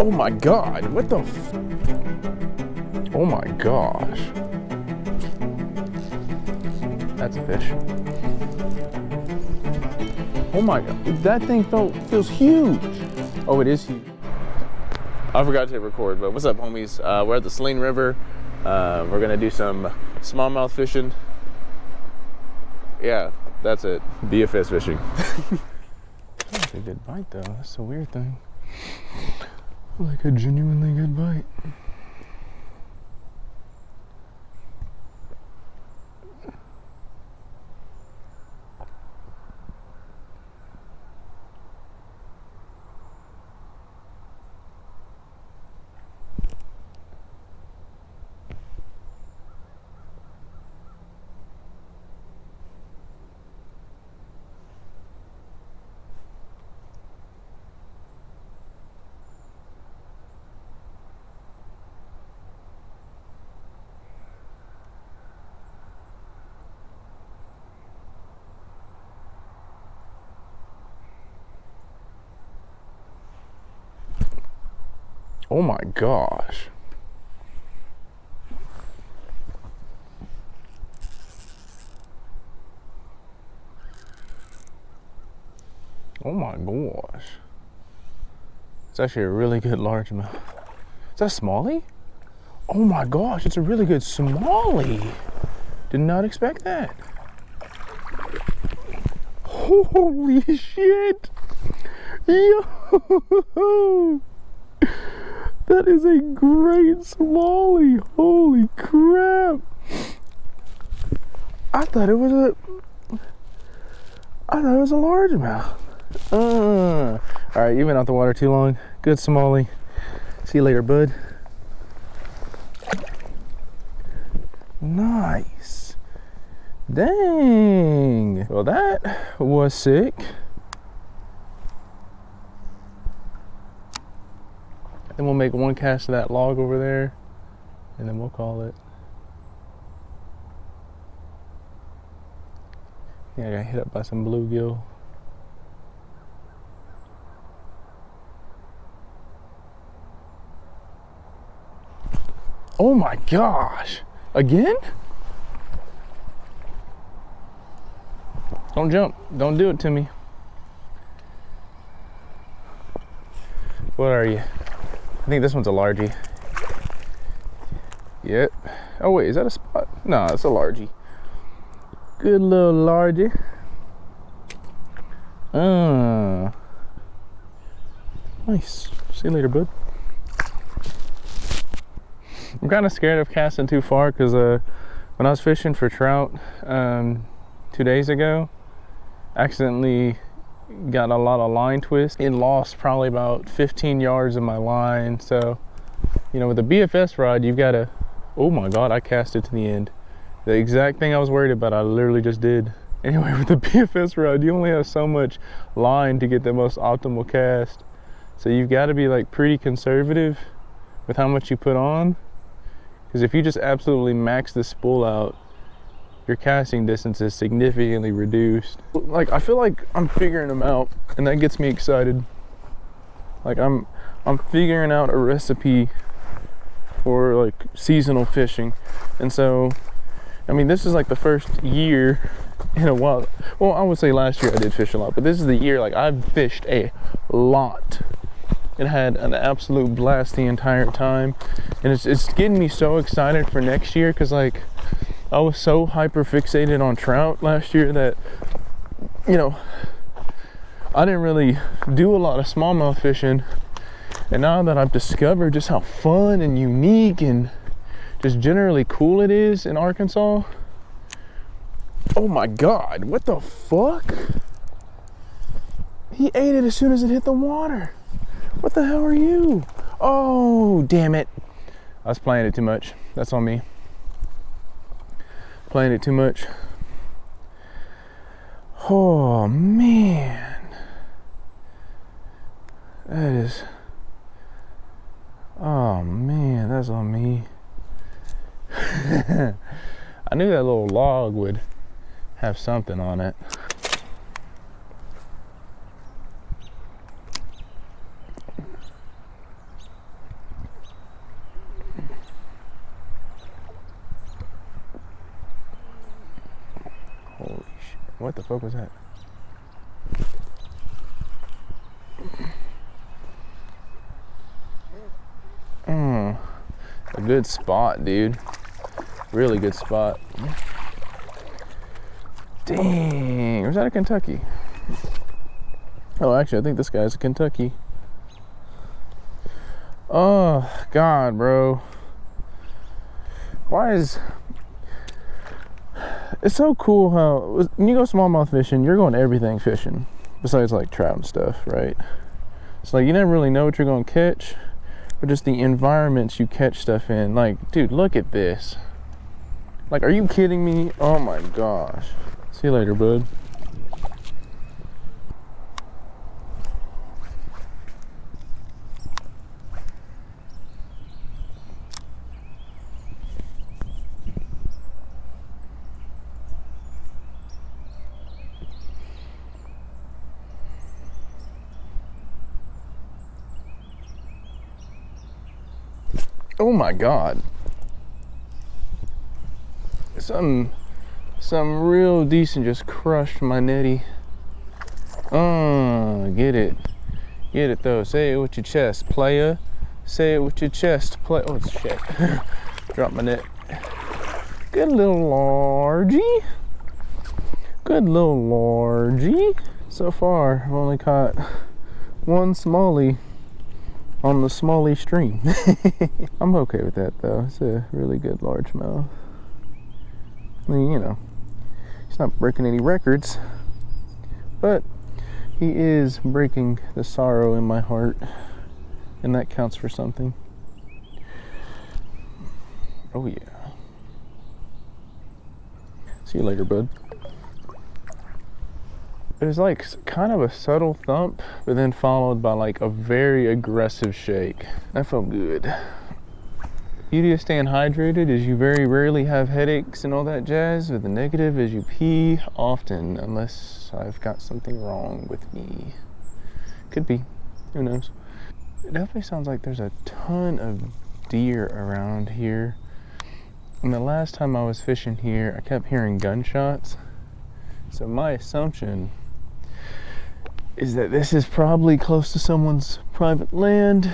Oh my God, what the oh my gosh. That's a fish. Oh my God, that thing feels huge. Oh, it is huge. I forgot to hit record, but what's up, homies? We're at the Saline River. We're gonna do some smallmouth fishing. Yeah, that's it. BFS fishing. That's a good bite though, that's the weird thing. Like a genuinely good bite. Oh my gosh. Oh my gosh. It's actually a really good largemouth. Is that a smallie? Oh my gosh, it's a really good smallie. Did not expect that. Holy shit. Yo. That is a great smallie. Holy crap. I thought it was a largemouth. All right, you've been out the water too long. Good smallie. See you later, bud. Nice. Dang. Well, that was sick. Then we'll make one cast of that log over there, and then we'll call it. Yeah, I got hit up by some bluegill. Oh my gosh! Again? Don't jump. Don't do it to me. What are you? I think this one's a largie. Yep. Oh wait, is that a spot? No, it's a largie. Good little largie. Nice. See you later, bud. I'm kind of scared of casting too far because when I was fishing for trout 2 days ago, accidentally got a lot of line twist and lost probably about 15 yards of my line. So, you know, with the BFS rod, you've got to, oh my God, I cast it to the end. The exact thing I was worried about, I literally just did. Anyway, with the BFS rod, you only have so much line to get the most optimal cast. So you've got to be like pretty conservative with how much you put on. Because if you just absolutely max the spool out, your casting distance is significantly reduced. Like, I feel like I'm figuring them out, and that gets me excited. Like, I'm figuring out a recipe for like seasonal fishing. And so, I mean, this is like the first year in a while. Well, I would say last year I did fish a lot, but this is the year like I've fished a lot. It had an absolute blast the entire time, and it's getting me so excited for next year because like I was so hyper fixated on trout last year that, you know, I didn't really do a lot of smallmouth fishing. And now that I've discovered just how fun and unique and just generally cool it is in Arkansas. Oh my God, what the fuck? He ate it as soon as it hit the water. What the hell are you? Oh, damn it. I was playing it too much. That's on me. Playing it too much. Oh, man. That is... Oh, man, that's on me. I knew that little log would have something on it. What the fuck was that? A good spot, dude. Really good spot. Dang, where's that a Kentucky? Oh, actually, I think this guy's a Kentucky. Oh, God, bro. Why is... It's so cool how... When you go smallmouth fishing, you're going everything fishing. Besides, like, trout and stuff, right? It's like, you never really know what you're going to catch. But just the environments you catch stuff in. Like, dude, look at this. Like, are you kidding me? Oh, my gosh. See you later, bud. Oh my God. Some real decent just crushed my netty. Get it. Get it though. Say it with your chest, playa. Say it with your chest, play. Oh shit. Drop my net. Good little largy. Good little largy. So far, I've only caught one smallie on the smallie stream. I'm okay with that though. It's a really good largemouth. I mean, you know, he's not breaking any records, but he is breaking the sorrow in my heart, and that counts for something. Oh yeah. See you later, bud. It was like kind of a subtle thump, but then followed by like a very aggressive shake. That felt good. Beauty of staying hydrated is you very rarely have headaches and all that jazz, but the negative is you pee often, unless I've got something wrong with me. Could be, who knows. It definitely sounds like there's a ton of deer around here. And the last time I was fishing here, I kept hearing gunshots. So my assumption is that this is probably close to someone's private land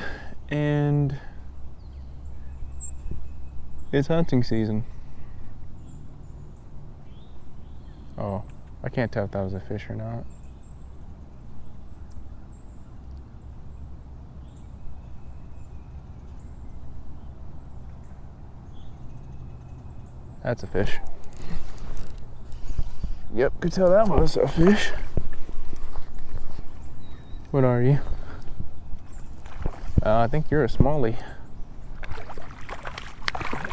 and it's hunting season. Oh, I can't tell if that was a fish or not. That's a fish. Yep, could tell that was a fish. What are you? I think you're a smallie.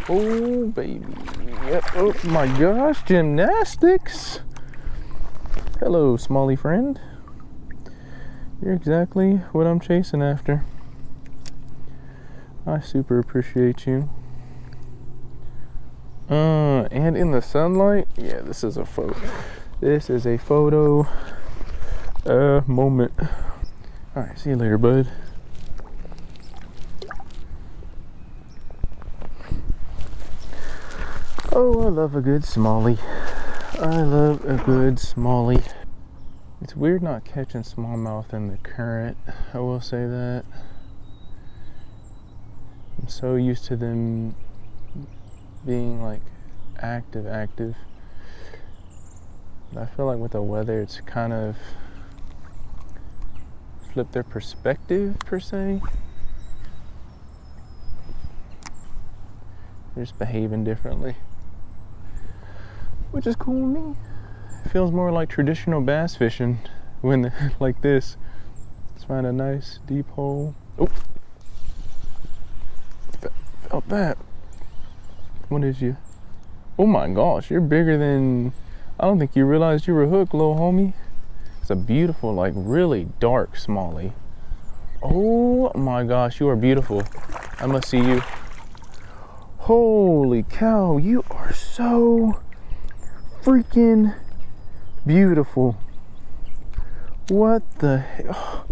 Oh, baby. Yep. Oh, my gosh. Gymnastics. Hello, smallie friend. You're exactly what I'm chasing after. I super appreciate you. And in the sunlight, yeah, this is a photo. This is a photo moment. All right, see you later, bud. Oh, I love a good smallie. I love a good smallie. It's weird not catching smallmouth in the current, I will say that. I'm so used to them being like active. But I feel like with the weather, it's kind of flipped their perspective, per se. They're just behaving differently, which is cool to me. It feels more like traditional bass fishing when like this. Let's find a nice deep hole. Oh, felt that. What is you? Oh my gosh, you're bigger than... I don't think you realized you were hooked, little homie. It's a beautiful, like really dark smallie. Oh my gosh, you are beautiful. I must see you. Holy cow, you are so freaking beautiful. What the hell?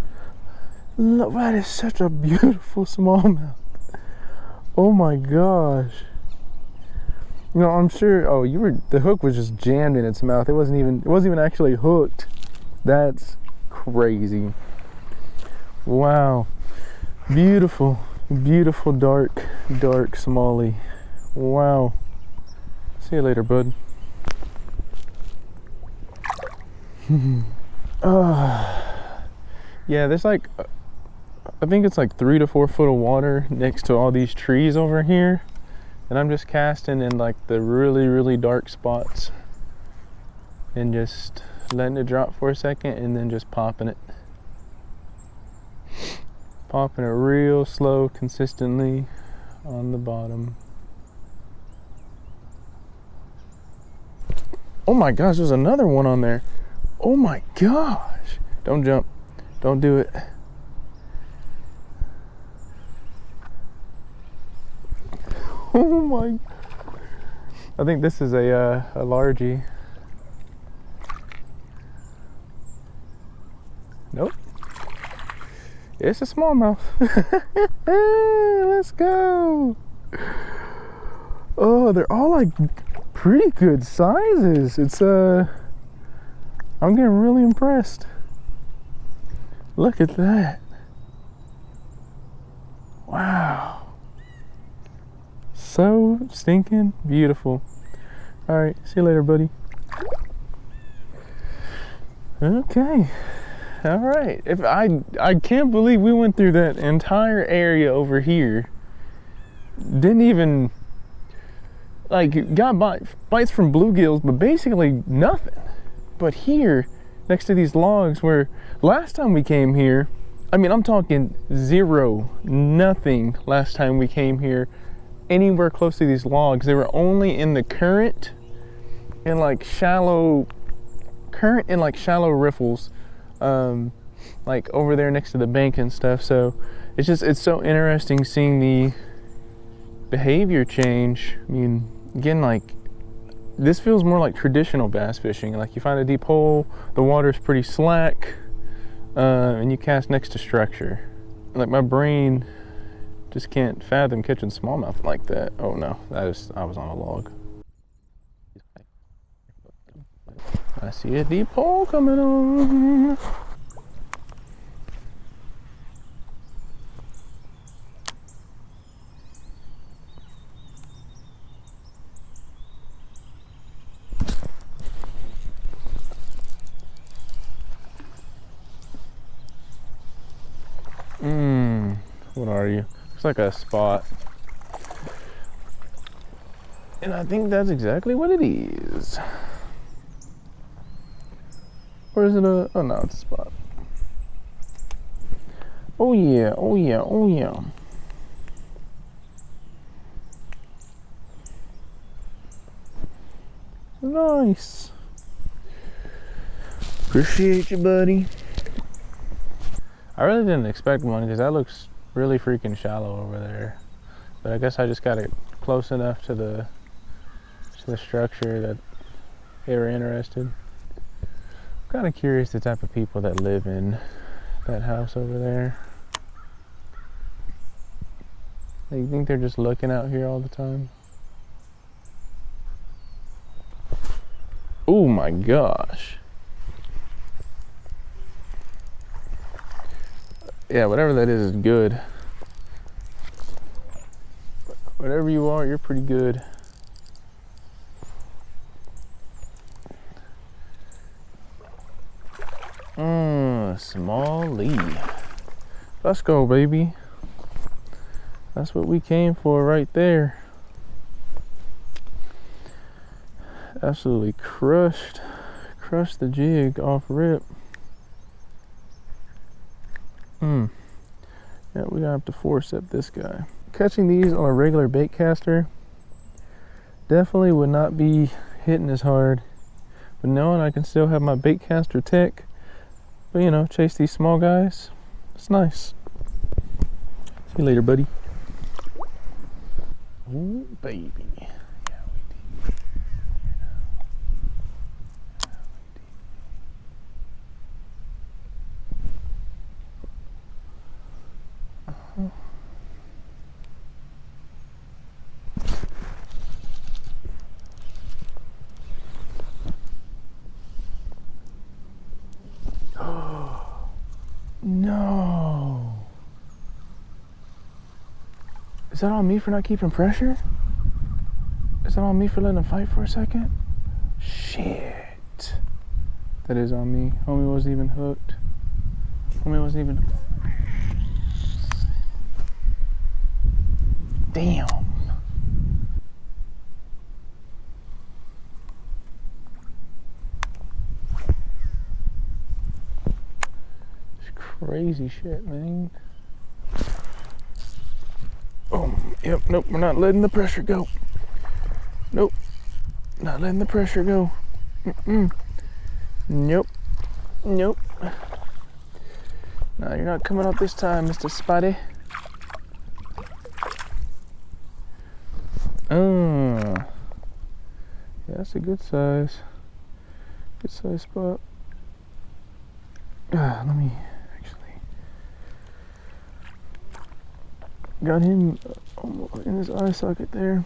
Look, that is such a beautiful smallmouth. Oh my gosh. You know, I'm sure. Oh, the hook was just jammed in its mouth. It wasn't even actually hooked. That's crazy. Wow. Beautiful, beautiful dark smallie. Wow. See you later, bud. Yeah, there's like, I think it's like 3 to 4 foot of water next to all these trees over here. And I'm just casting in like the really, really dark spots and just letting it drop for a second and then just popping it. Popping it real slow, consistently on the bottom. Oh my gosh, there's another one on there. Oh my gosh. Don't jump. Don't do it. Oh my. I think this is a largie. Nope. It's a smallmouth. Let's go. Oh, they're all like pretty good sizes. It's I'm getting really impressed. Look at that. Wow. So stinking beautiful. All right, see you later, buddy. Okay. All right. I can't believe we went through that entire area over here. Didn't even got bites from bluegills, but basically nothing. But here, next to these logs, where last time we came here, I mean, I'm talking zero, nothing last time we came here, anywhere close to these logs. They were only in the current and like shallow riffles, like over there next to the bank and stuff. So it's so interesting seeing the behavior change. I mean, again, like this feels more like traditional bass fishing. Like you find a deep hole, the water's pretty slack, and you cast next to structure. Like my brain just can't fathom catching smallmouth like that. Oh no, I was on a log. I see a deep hole coming on. What are you? Looks like a spot. And I think that's exactly what it is. Or is it a, oh no, it's a spot. Oh yeah, oh yeah, oh yeah. Nice. Appreciate you, buddy. I really didn't expect one because that looks really freaking shallow over there. But I guess I just got it close enough to the structure that they were interested. I'm kind of curious the type of people that live in that house over there. Like, you think they're just looking out here all the time? Oh my gosh. Yeah, whatever that is good. Whatever you are, you're pretty good. Smallie. Let's go, baby. That's what we came for right there. Absolutely crushed the jig off rip. Yeah, we're gonna have to forcep this guy. Catching these on a regular bait caster definitely would not be hitting as hard, but knowing I can still have my bait caster tech, but you know, chase these small guys, it's nice. See you later, buddy. Oh baby. Is that on me for not keeping pressure? Is that on me for letting him fight for a second? Shit. That is on me. Homie wasn't even hooked. Homie wasn't even... Damn. It's crazy shit, man. Oh, yep, nope, we're not letting the pressure go. Nope, not letting the pressure go. Nope, nope. No, you're not coming out this time, Mr. Spotty. Yeah, that's a good size spot. Let me actually, got him in his eye socket there.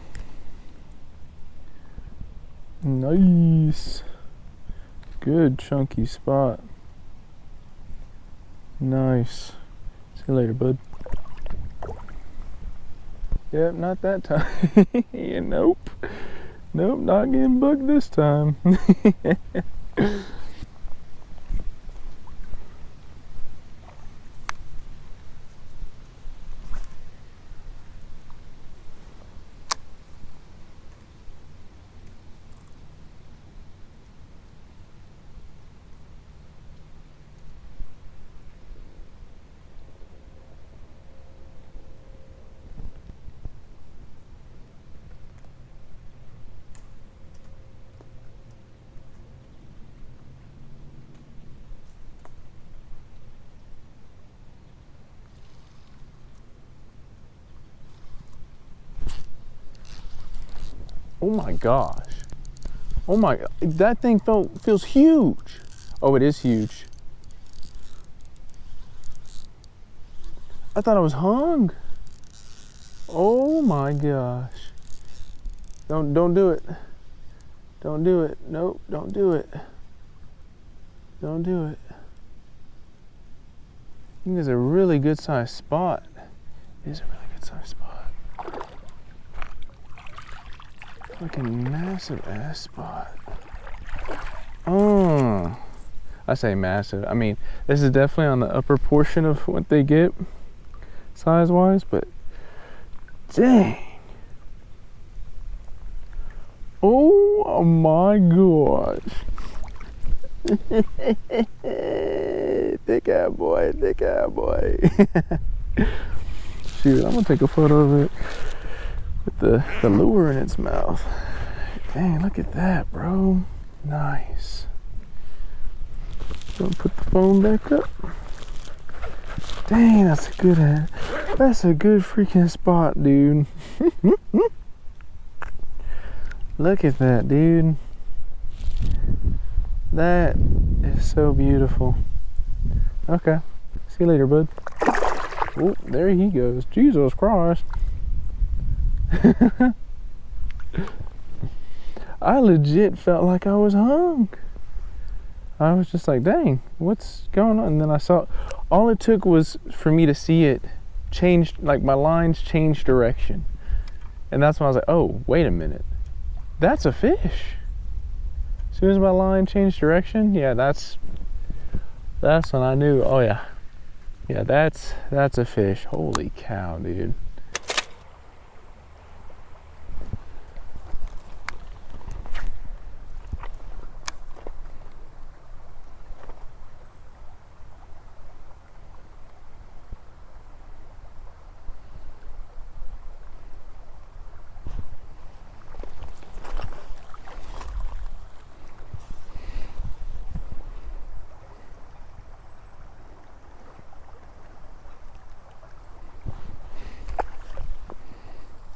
Nice. Good chunky spot. Nice. See you later, bud. Yep, not that time. Yeah, nope. Nope, not getting bugged this time. Oh my gosh. Oh my, that thing feels huge. Oh, it is huge. I thought I was hung. Oh my gosh. Don't do it. Don't do it. Nope, don't do it. Don't do it. I think it's a really good sized spot. It is a really good sized spot. Fucking massive ass spot. Oh, I say massive. I mean, this is definitely on the upper portion of what they get size wise, but dang. Oh my gosh. Thick ass boy, thick ass boy. Shoot, I'm gonna take a photo of it with the lure in its mouth. Dang, look at that, bro. Nice. Gonna put the phone back up. Dang, that's a good freaking spot, dude. Look at that, dude. That is so beautiful. Okay, see you later, bud. Oh, there he goes. Jesus Christ. I legit felt like I was hung. I was just like, dang, what's going on? And then I saw, all it took was for me to see it change, like my lines change direction. And that's when I was like, oh, wait a minute. That's a fish. As soon as my line changed direction, yeah, that's when I knew, oh yeah. Yeah, that's a fish. Holy cow, dude.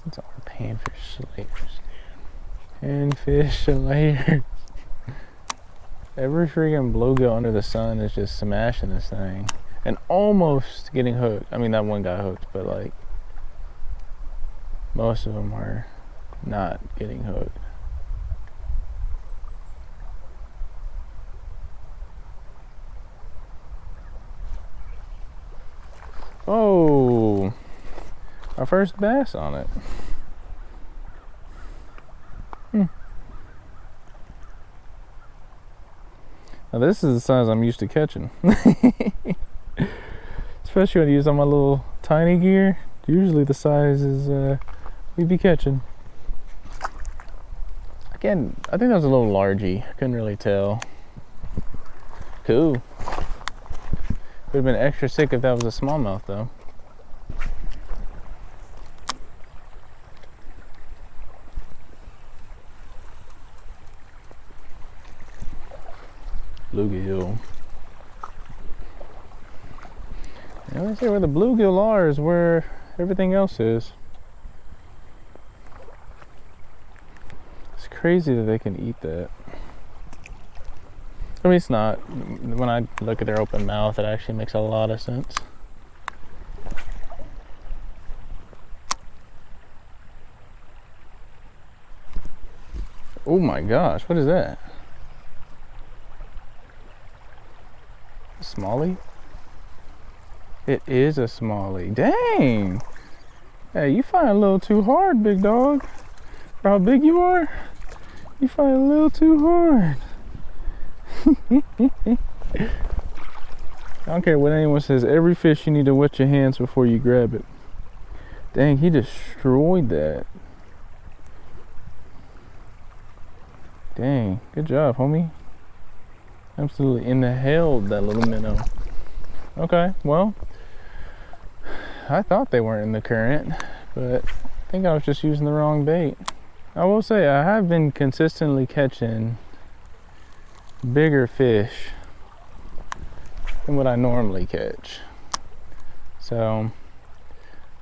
It's all panfish slayers, dude. Panfish slayers. Every freaking bluegill under the sun is just smashing this thing. And almost getting hooked. I mean, that one got hooked, but like, most of them are not getting hooked. Oh. our first bass on it. Now this is the size I'm used to catching. Especially when I use on my little tiny gear. Usually the size is we be catching. Again, I think that was a little largy. I couldn't really tell. Cool. Would have been extra sick if that was a smallmouth though. Bluegill. And they say where the bluegill are is where everything else is. It's crazy that they can eat that. I mean, it's not. When I look at their open mouth, it actually makes a lot of sense. Oh my gosh, what is that? A smallie? It is a smallie. Dang! Hey, you find a little too hard, big dog. For how big you are, you find a little too hard. I don't care what anyone says, every fish you need to wet your hands before you grab it. Dang, he destroyed that. Dang, good job, homie. Absolutely inhaled that little minnow. Okay, well, I thought they weren't in the current, but I think I was just using the wrong bait. I will say I have been consistently catching bigger fish than what I normally catch. So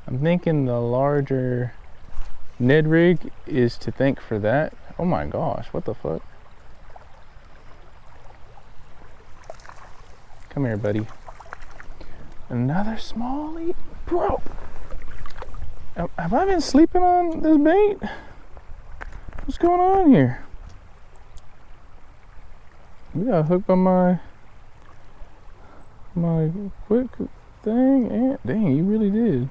I'm thinking the larger Ned rig is to thank for that. Oh my gosh, what the fuck? Come here, buddy. Another smallie? Bro! Have I been sleeping on this bait? What's going on here? We got hooked by my quick thing, and dang, you really did.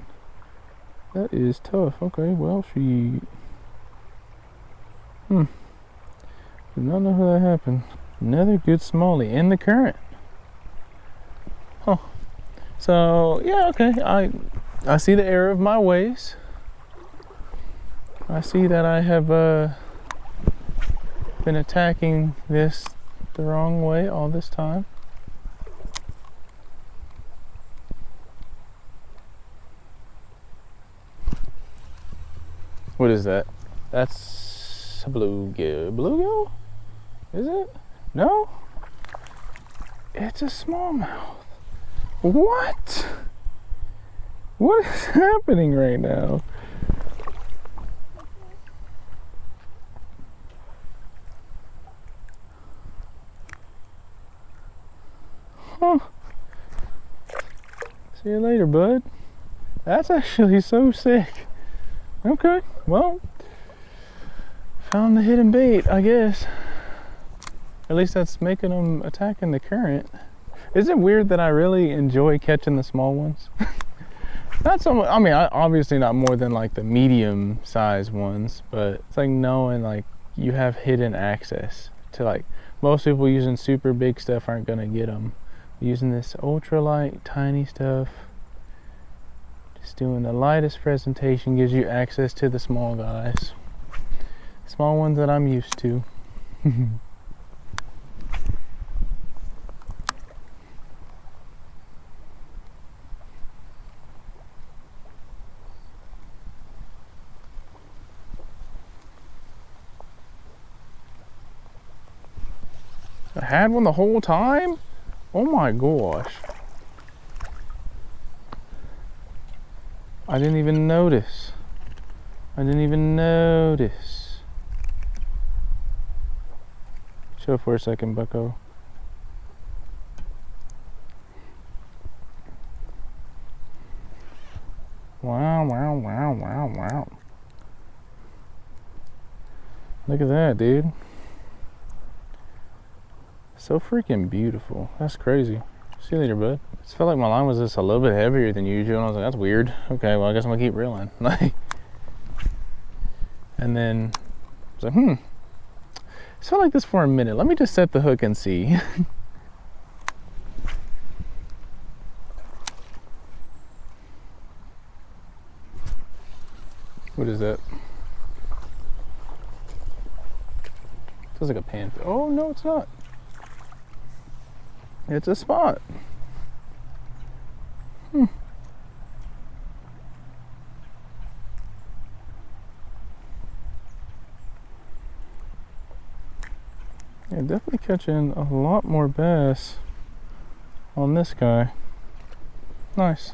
That is tough. Okay, well, she. Did not know how that happened. Another good smallie in the current. Huh. So yeah, okay. I see the error of my ways. I see that I have been attacking this the wrong way all this time. What is that? That's a bluegill. Bluegill? Is it? No? It's a smallmouth. What? What is happening right now? Huh. See you later, bud. That's actually so sick. Okay, well, found the hidden bait, I guess. At least that's making them attacking the current. Is it weird that I really enjoy catching the small ones? Not so much, I mean, obviously not more than like the medium size ones, but it's like knowing like you have hidden access to, like, most people using super big stuff aren't gonna get them. Using this ultralight, tiny stuff, just doing the lightest presentation gives you access to the small guys. Small ones that I'm used to. I had one the whole time? Oh my gosh. I didn't even notice. I didn't even notice. Show for a second, bucko. Wow, wow, wow, wow, wow. Look at that, dude. So freaking beautiful. That's crazy. See you later, bud. just felt like my line was just a little bit heavier than usual. And I was like, that's weird. Okay, well, I guess I'm gonna keep reeling. And then I was like, just felt like this for a minute. Let me just set the hook and see. What is that? Feels like a pan. Oh, no, it's not. It's a spot. Yeah, definitely catching a lot more bass on this guy. Nice.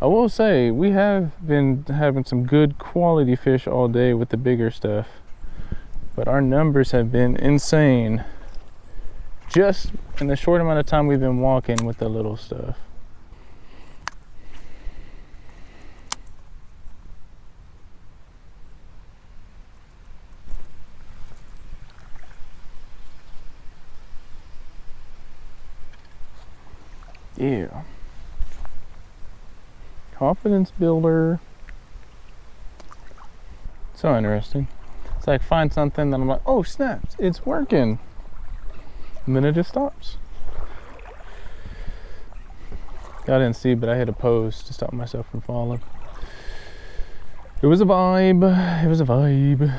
I will say, we have been having some good quality fish all day with the bigger stuff, but our numbers have been insane just in the short amount of time we've been walking with the little stuff. Yeah. Confidence builder. So interesting. It's like find something that I'm like, oh snaps, it's working. And then it just stops. I didn't see, but I hit a pose to stop myself from falling. It was a vibe. It was a vibe.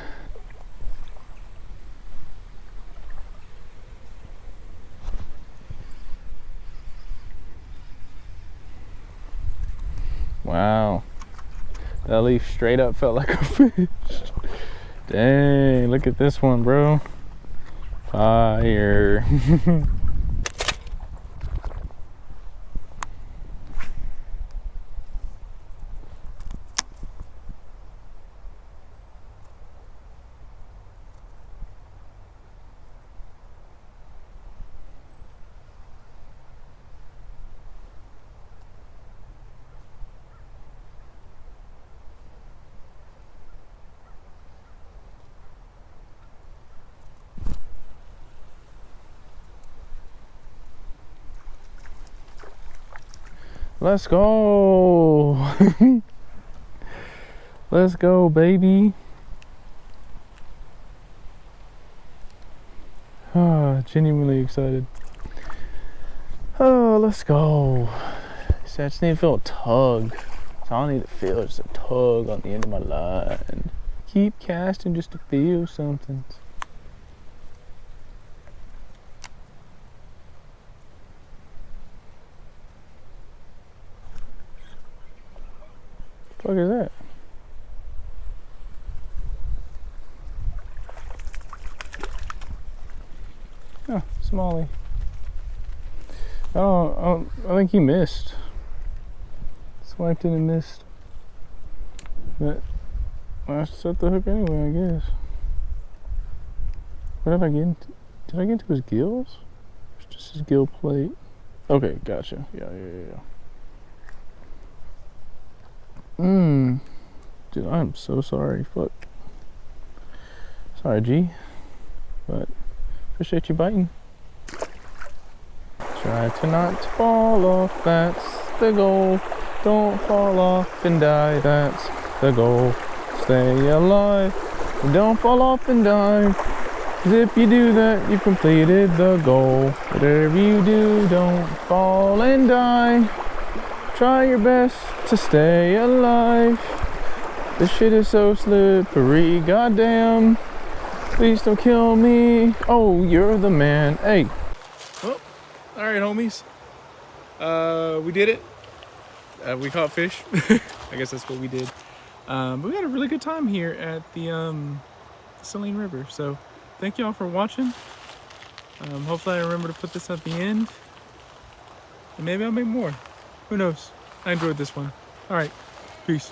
Wow, that leaf straight up felt like a fish. Dang, look at this one, bro. Fire. Let's go. Let's go, baby. Genuinely excited. Oh, let's go. See, I just need to feel a tug. So I don't need to feel just a tug on the end of my line. Keep casting just to feel something. What the fuck is that? Oh, Smalley. Oh, I think he missed. Swiped in and missed. But I set the hook anyway, I guess. What did I get into? Did I get into his gills? It's just his gill plate. Okay, gotcha. Yeah. Dude, I'm so sorry. Fuck. Sorry, G. But appreciate you biting. Try to not fall off, that's the goal. Don't fall off and die, that's the goal. Stay alive, don't fall off and die. 'Cause if you do that, you've completed the goal. Whatever you do, don't fall and die. Try your best to stay alive. This shit is so slippery, goddamn. Please don't kill me. Oh, you're the man. Hey. Oh, all right, homies. We did it. We caught fish. I guess that's what we did. But we had a really good time here at the Saline River. So thank y'all for watching. Hopefully I remember to put this at the end. And maybe I'll make more. Who knows? I enjoyed this one. All right, peace.